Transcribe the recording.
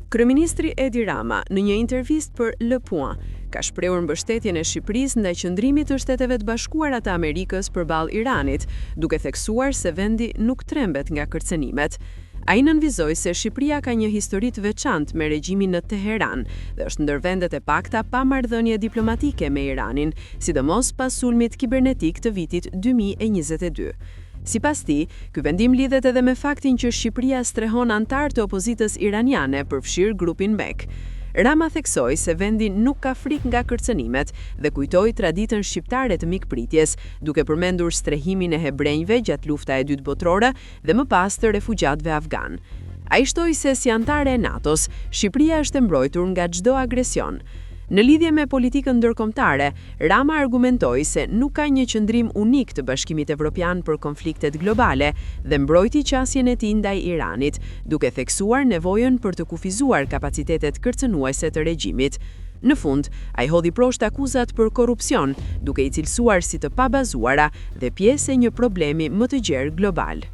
Kryeministri Edi Rama, në një intervistë për Le Point, ka shprehur mbështetjen e Shqipërisë ndaj qëndrimit të Shteteve të Bashkuara të Amerikës përballë Iranit, duke theksuar se vendi nuk trembet nga kërcënimet. Ai nënvizoi se Shqipëria ka një histori të veçantë me regjimin në Teheran dhe është ndër vendet e pakta pa marrëdhënie diplomatike me Iranin, sidomos pas sulmit kibernetik të vitit 2022. Sipas tij, ky vendim lidhet edhe me faktin që Shqipëria strehon antar të opozitës iraniane, përfshirë grupin MEK. Rama theksoi se vendi nuk ka frikë nga kërcënimet dhe kujtoi traditën shqiptare të mikpritjes, duke përmendur strehimin e hebrejve gjatë lufta e dytë botërore dhe më pas të refugjatëve afgan. Ai shtoi se si antare e NATO-s, Shqipëria është e mbrojtur nga çdo agresion. Në lidhje me politikën ndërkombëtare, Rama argumentoi se nuk ka një qëndrim unik të Bashkimit Evropian për konfliktet globale dhe mbrojti qasjen e tij ndaj Iranit, duke theksuar nevojën për të kufizuar kapacitetet kërcënuese të regjimit. Në fund, ai hodhi poshtë akuzat për korrupsion, duke i cilësuar si të pabazuara dhe pjesë e një problemi më të gjerë global.